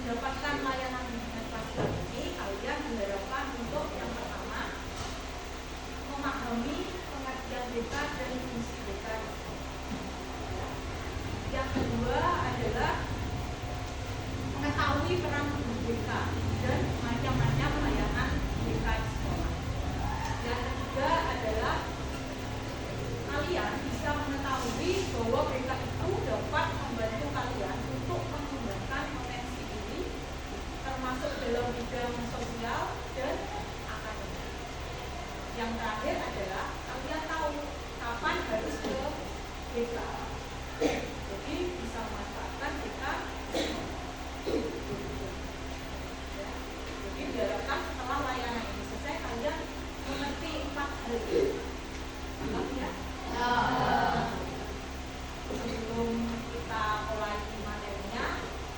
mendapatkan layanan bimbingan pastian ini, kalian diharapkan untuk yang pertama memahami pengertian BK dan fungsi BK. Yang kedua adalah mengetahui peran guru BK dan macam-macam layanan BK di sekolah. Yang ketiga adalah kalian bisa mengetahui bahwa BK itu dapat membantu kalian untuk mengembangkan potensi diri, termasuk dalam bidang sosial dan akademik. Yang terakhir adalah kalian tahu kapan harus ke BK. Jadi bisa memanfaatkan BK. Ya. Jadi diharapkan setelah layanan ini selesai kalian mengerti 4 hal ini. Paham ya? Sebelum kita mulai materinya,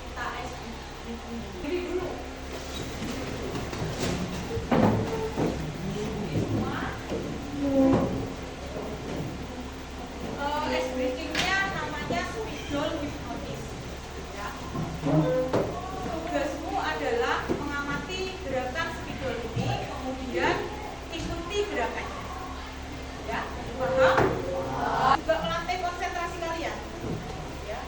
kita diri dulu. Ice breaking-nya namanya spidol hipnotis. Ya. Tugasmu adalah mengamati gerakan spidol ini, kemudian ikuti gerakannya. Ya, paham? Juga melatih konsentrasi kalian. Ya.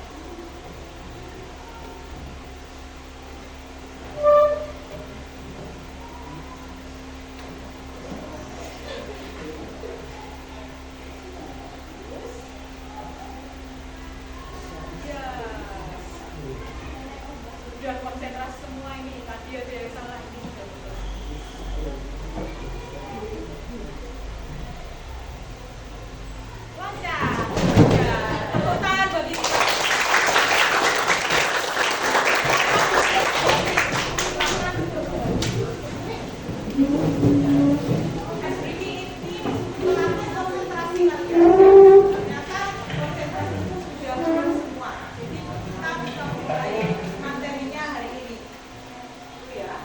Sudah konsentrasi semua ini. Tadi ada yang salah ini sudah betul. Lancar. Ya, tepuk tangan bagi kita. Ice breaking ini melatih konsentrasi kalian. Ternyata konsentrasi itu sudah kurang semua. Jadi kita bisa mulai materinya hari ini. Itu ya.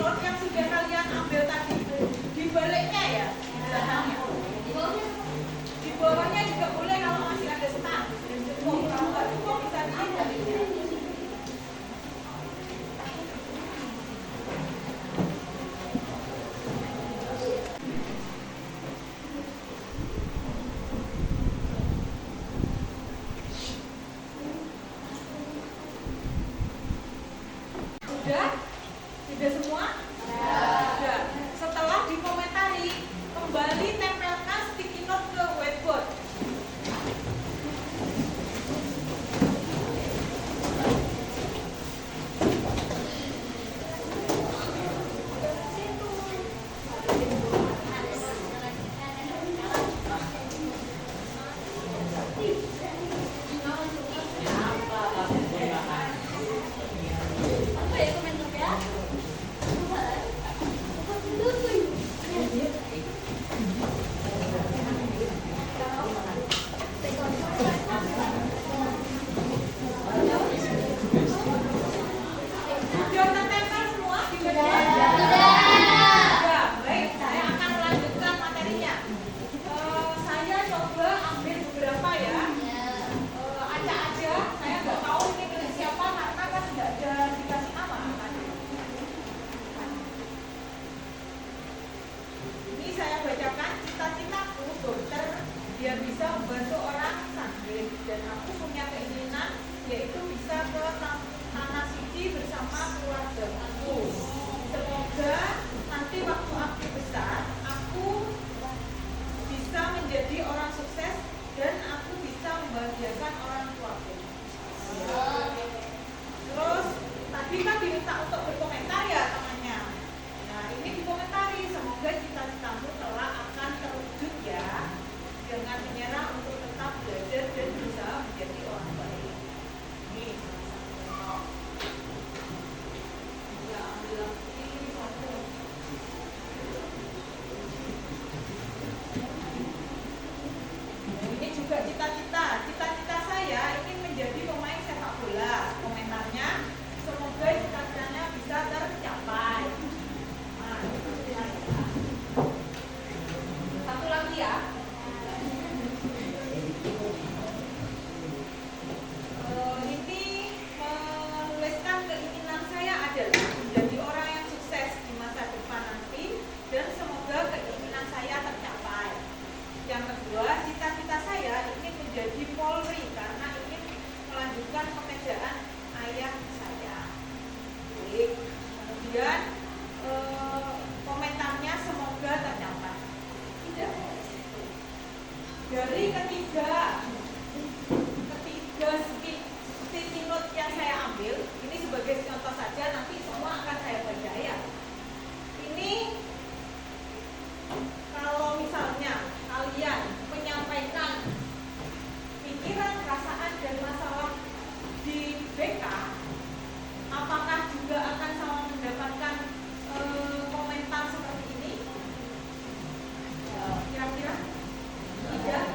not yang sudah kalian ambil tadi di baliknya ya, di bawahnya juga boleh kalau masih ada stang dan cukup. Kalau nggak cukup bisa dihindari. Sudah semua? Sudah. Setelah dikomentari, kembali tempelkan sticky note ke whiteboard. Dia bisa membantu orang sakit dan aku punya keinginan yaitu bisa ke Tanah Suci bersama keluarga aku. Semoga nanti waktu aku besar aku bisa menjadi orang sukses dan aku bisa membahagiakan orang tuaku. Terus tadi kan diminta untuk berkomentar ya temannya. Nah ini dikomentari, semoga cita-citamu kelak akan terwujud ya. Jangan menyerah untuk tetap belajar dan berusaha menjadi orang baik. Ini salah satu contoh. Ya, ambil lagi satu. Ini juga cita-cita. Cita-cita saya ingin menjadi pemain sepak bola. Komentarnya, semoga cita-citanya bisa tercapai. Nah, satu lagi ya. Cita-cita saya ingin menjadi Polri karena ingin melanjutkan pekerjaan ayah saya. Baik. Kemudian komentarnya semoga tercapai. Tidak. Dari ketiga sticky note yang saya ambil, ini sebagai contoh saja, nanti semua akan saya baca ya. Ini kalau misalnya kalian menyampaikan pikiran, perasaan, dan masalah di BK, apakah juga akan sama mendapatkan komentar seperti ini? Kira-kira? Tidak?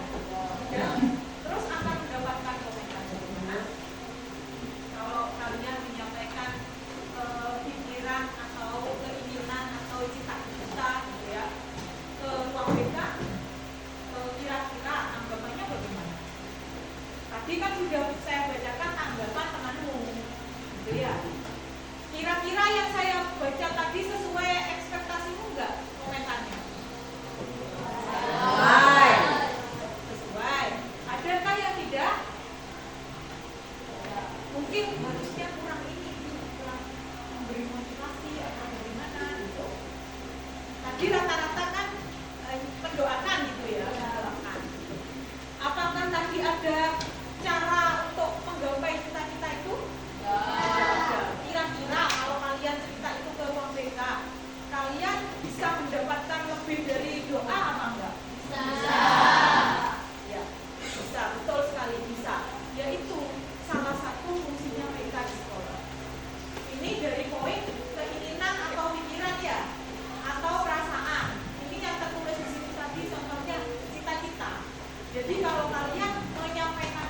Tidak? Terus akan mendapatkan komentar bagaimana? Kalau kalian menyampaikan pikiran atau keinginan atau cita-cita gitu ya ke ruang BK, kira-kira anggapannya bagaimana? Tadi kan sudah saya bacakan tanggapan temanmu, gitu ya. Kira-kira yang saya baca tadi sesuai ekspektasimu enggak komentarnya? Sesuai. Adakah yang tidak? Mungkin harusnya kurang ini, kurang memberi motivasi atau bagaimana gitu. Tadi rata-rata kan mendoakan gitu ya, mendoakan. Apakah tadi ada cara untuk menggapai cita-cita itu? Ada. Kira-kira kalau kalian cerita itu ke ruang BK, kalian bisa mendapatkan lebih dari doa apa enggak? Bisa. Ya, bisa, betul sekali bisa. Yaitu salah satu fungsinya BK di sekolah. Ini dari poin keinginan atau pikiran ya, atau perasaan. Ini yang tertulis di sini tadi contohnya cita-cita. Jadi kalau kalian menyampaikan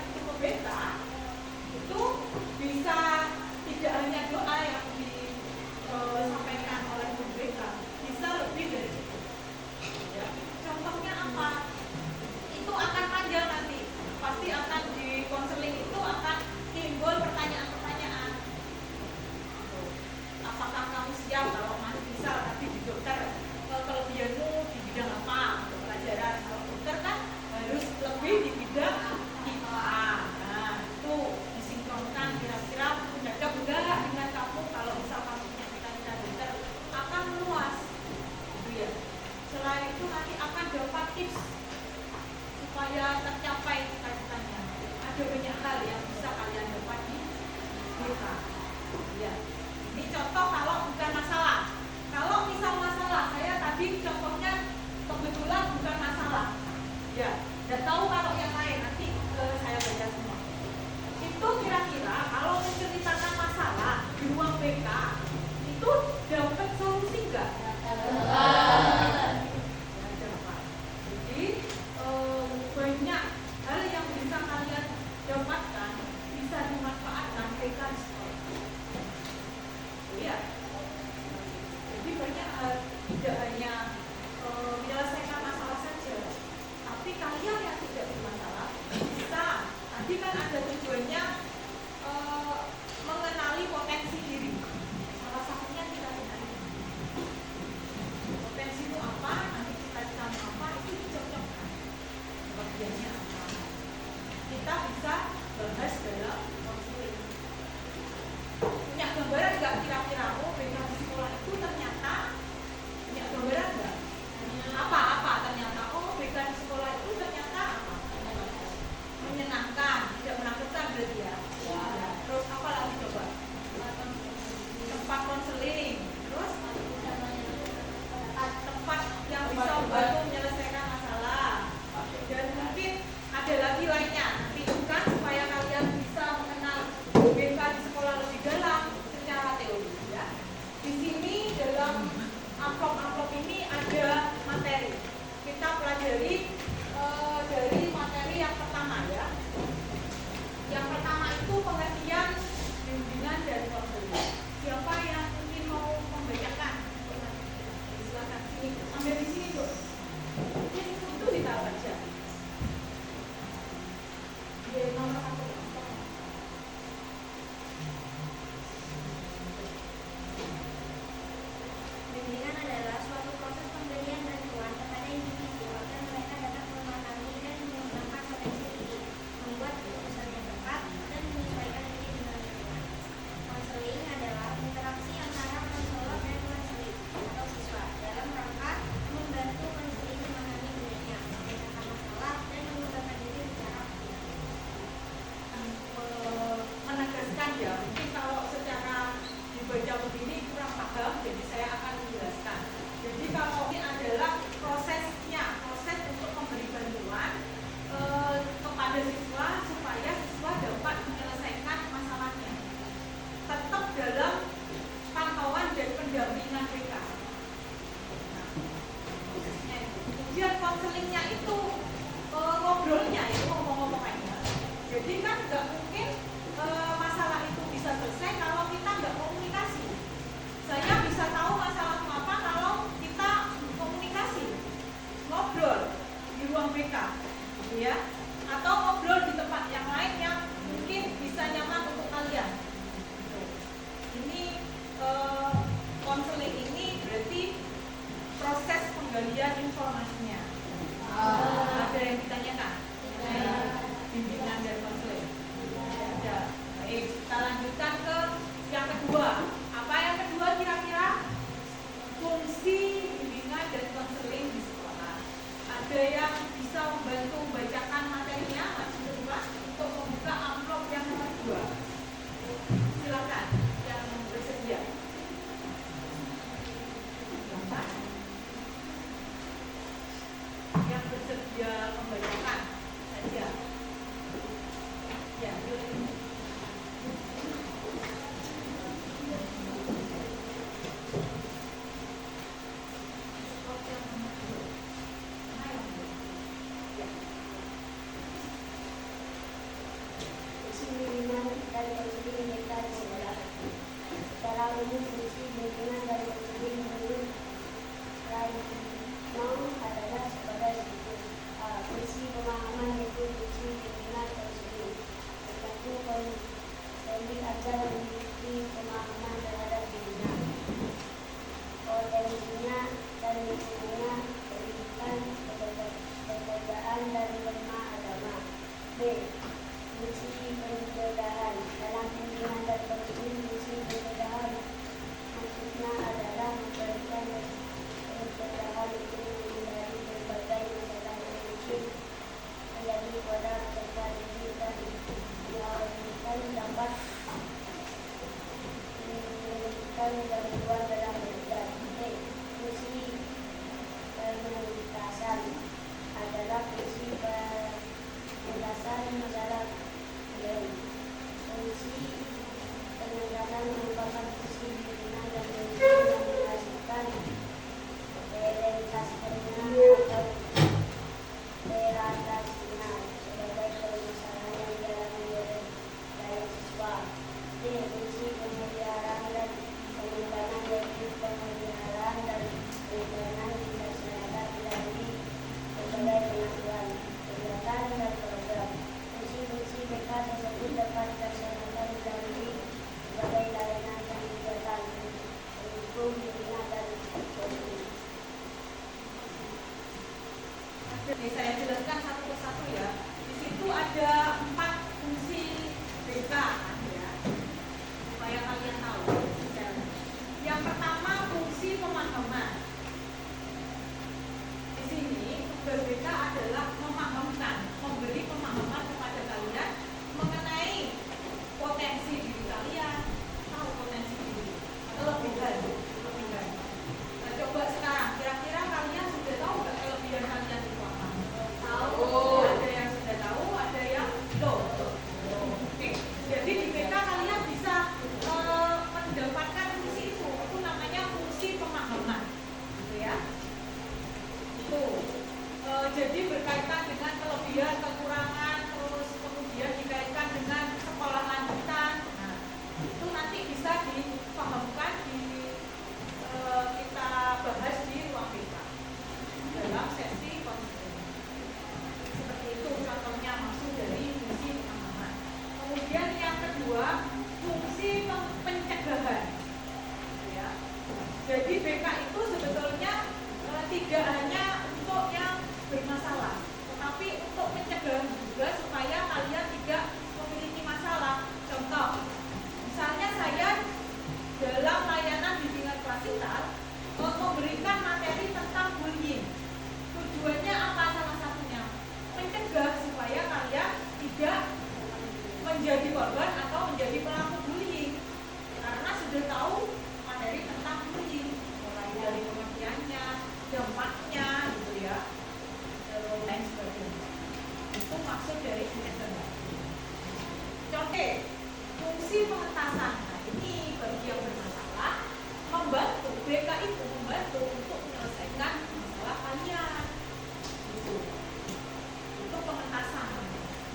Pembimbingan adalah suatu proses pemberian bantuan kepada individu agar mereka dapat memahami dan mengembangkan potensi diri, membuat keputusan yang tepat, dan menyesuaikan diri dengan lingkungan. Konseling adalah interaksi antara konselor dan konseling atau siswa dalam rangka membantu konseling memahami dirinya, memecahkan masalah, dan mengembangkan diri secara optimal. Menegaskan ya, mungkin kalau secara dibaca begini kurang paham, jadi saya akan menjelaskan. Jadi kalau ini adalah prosesnya, proses untuk memberi bantuan kepada siswa supaya siswa dapat menyelesaikan masalahnya, tetap dalam pantauan dan pendampingan BK. Kemudian konselingnya itu ngobrolnya itu ngomong-ngomong aja. Jadi kan nggak mungkin masalah itu bisa selesai kalau kita nggak komunikasi. Saya bisa tahu masalah apa kalau kita komunikasi, ngobrol di ruang BK, gitu ya, atau ngobrol di tempat yang lain yang mungkin bisa nyaman untuk kalian. Gitu. Ini konseling ini berarti proses penggalian informasinya. Ada yang ditanyakan? Bimbingan dan konseling. Ada. Baik, kita lanjutkan ke yang kedua. Apa yang kedua kira-kira? Fungsi bimbingan dan konseling di sekolah. Ada yang bisa membantu membacakan materinya, Mas Kedua, untuk membuka amplop yang nomor 2. Silakan yang bersedia. Silakan. Yang bersedia membacakan saja. Ya, yuk. Bimbingan dan konseling BK di sekolah. Secara umum fungsi bimbingan dan konseling menurut Raymond adalah sebagai berikut. Fungsi pemahaman yaitu fungsi bimbingan konseling. Satu, konseling agar memiliki pemahaman terhadap dirinya, potensinya dan lingkungannya, pendidikan, pekerjaan, dan norma agama. B. Fungsi pencegahan. Dalam bimbingan dan konseling, fungsi pencegahan maksudnya adalah memberikan pencegahan untuk menghindari berbagai masalah yang mungkin terjadi pada peserta didik dan diharapkan dapat menimbulkan gangguan dalam belajar. Fungsi penuntasan adalah fungsi penjelasan masalah dan fungsi penegasan merupakan fungsi bimbingan dan konseling yang menghasilkan realisasinya atau realisasinya sebagai permasalahan yang dialami oleh daya siswa. D. Fungsi pemeliharaan dan pengembangan yaitu pemeliharaan dan pengembangan di masyarakat melalui berbagai pengaturan, kegiatan, dan program. Fungsi-fungsi BK tersebut dapat dilaksanakan melalui berbagai layanan dan kegiatan pendukung bimbingan dan konseling. Oke, saya jelaskan satu persatu ya. Di situ ada 4 fungsi BK ya, supaya kalian tahu. Yang pertama fungsi pemahaman. Di sini tugas BK adalah memahamkan, memberi pemahaman kepada kalian mengenai potensi diri kalian, tahu potensi diri, kelebihan. Nah, coba sekarang, kira-kira kalian sudah tahu nggak kelebihan kalian itu apa? Tahu. Ada yang sudah tahu, ada yang belum. Oke. Jadi di BK kalian bisa mendapatkan fungsi itu namanya fungsi pemahaman, gitu ya. Itu. Jadi berkaitan dengan kelebihan, kekurangan, terus kemudian dikaitkan dengan sekolah lanjutan. Nah, itu nanti bisa dipahamkan kita bahas di ruang BK dalam sesi konseling. Seperti itu contohnya maksud dari fungsi pemahaman. Kemudian yang kedua fungsi pencegahan. Ya. Jadi BK itu memberikan materi tentang bullying. Tujuannya apa salah satunya? Mencegah supaya kalian tidak menjadi korban atau menjadi pelaku bullying. Karena sudah tahu materi tentang bullying, mulai dari pengertiannya, dampaknya, gitu ya, dan lain sebagainya. Itu maksud dari SMK. Contoh, fungsi pengetasan. Nah, ini bagi yang bermasalah, membantu BK itu membantu untuk menyelesaikan masalah kalian. Gitu. Itu pengetasan,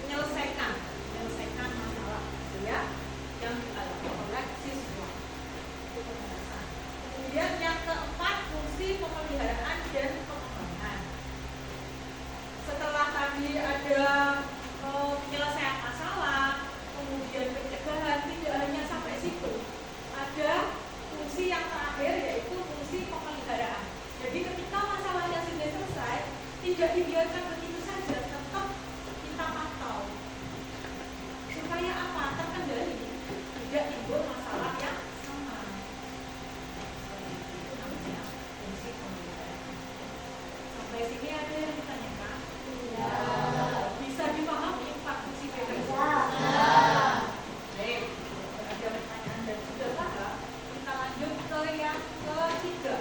menyelesaikan masalah, gitu ya, yang dialami oleh siswa. Itu pengetasan. Kemudian yang keempat, fungsi pemeliharaan dan pengembangan. Setelah tadi ada penyelesaian masalah, kemudian pencegahan, tidak hanya sampai situ. Ada fungsi yang terakhir, yaitu fungsi pemeliharaan. Jadi ketika masalahnya sudah selesai, tidak dibiarkan begitu saja, tetap kita pantau. Supaya apa? Terkendali, tidak timbul masalah yang sama. Itu namanya fungsi pemeliharaan. Sampai sini ada yang ditanyakan? Ya. Bisa dipahami empat fungsi PPK? Baik, ada pertanyaan dan sudah paham. Kita lanjut ke yang ketiga.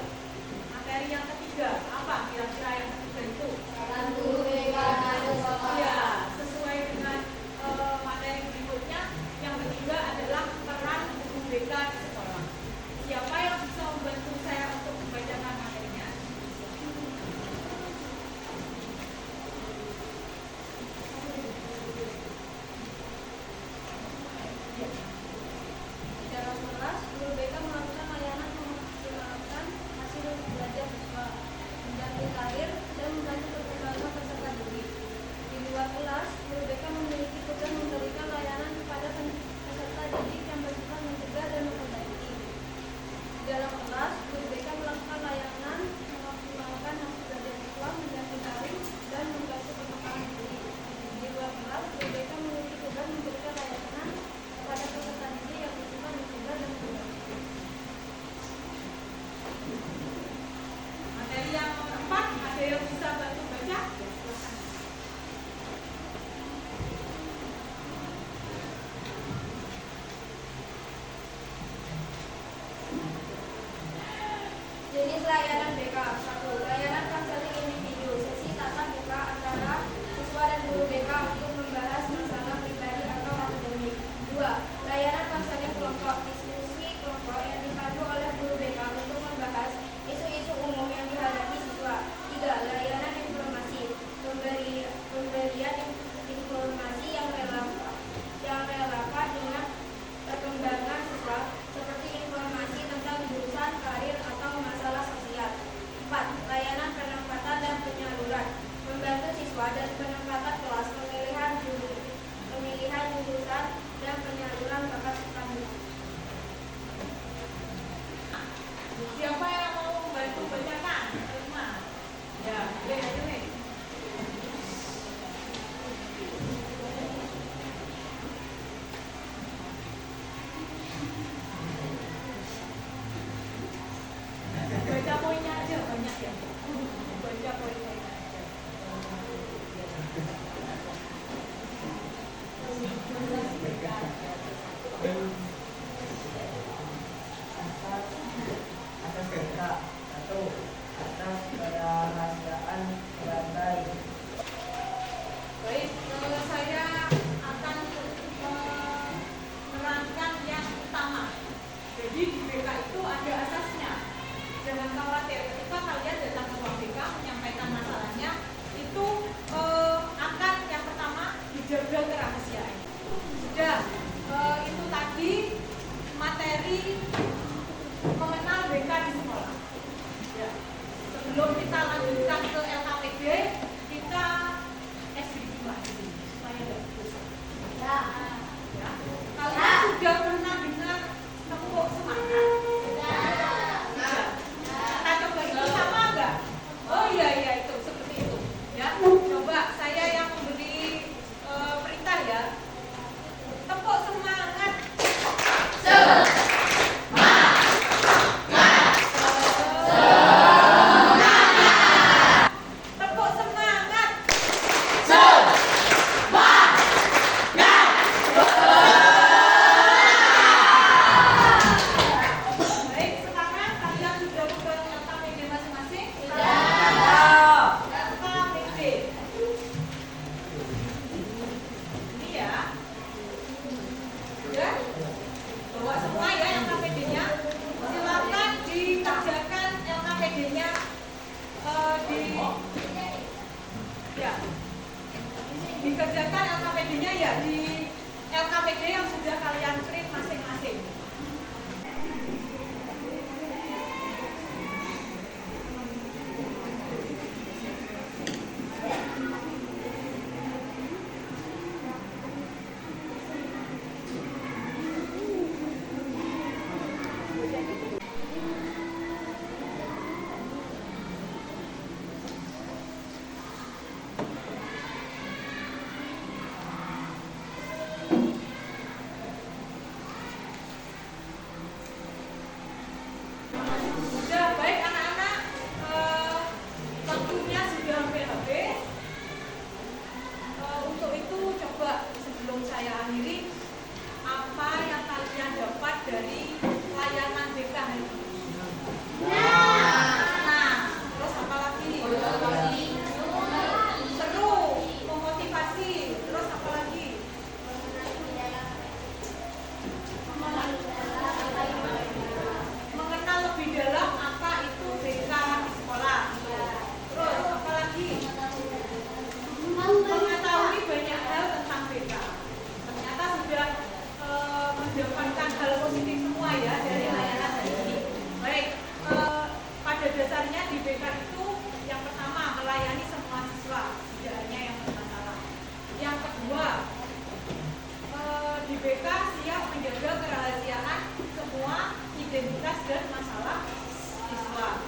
Materi yang ketiga, apa kira-kira yang ketiga itu? Guru BK masuk sekolah. Ya, sesuai dengan materi berikutnya. Yang ketiga adalah peran guru BK di sekolah. Siapa yang bisa membantu saya untuk membacakan materinya? Dalam kelas, guru BK melakukan layanan memaksimalkan hasil belajar siswa, mendampingi karir, dan membantu perkembangan peserta didik. Di luar kelas, guru BK memiliki tugas memberikan layanan kepada peserta didik yang bersifat mencegah dan memperbaiki. Di dalam kelas, guru BK melakukan layanan memaksimalkan hasil belajar siswa, mendampingi karir, dan membantu perkembangan didik. Di luar kelas, guru BK memiliki tugas memberikan layanan kepada peserta didik yang bersifat mencegah dan memperbaiki. Materi yang keempat, ada yang bisa bantu baca? Ya, silakan. Jenis layanan BK. 1. Layanan konseling individu. Sesi tatap muka antara siswa dan guru BK untuk membahas masalah pribadi atau akademik. 2. Layanan konseling kelompok. Diskusi kelompok yang dipandu oleh guru BK untuk membahas isu-isu umum yang dihadapi siswa. 3. Layanan informasi. Pemberian informasi yang relevan dengan perkembangan siswa, seperti informasi tentang jurusan, karir, atau masalah sosial. 4. Layanan penempatan dan penyaluran. Membantu siswa dan penempatan kelas, pemilihan jurusan, dan penyaluran bakat kami. Siapa yang mau membantu bacakan? Terima. Ya, boleh. Baca poinnya aja, banyak ya. Baca poin-poinnya aja. Atas kereta. 1. Atas kerahasiaan rantai. Baik, saya akan menerangkan yang utama. Jadi di BK itu ada asasnya. Jangan khawatir ketika kalian datang ke ruang BK menyampaikan masalahnya, itu akan yang pertama dijaga kerahasiaan. Sudah, itu tadi materi mengenal BK di sekolah. Ya. Sebelum kita lanjutkan ke LK sebenarnya di BK itu yang pertama melayani semua siswa, tidak hanya yang bermasalah. Yang kedua, di BK siap menjaga kerahasiaan semua identitas dan masalah siswa.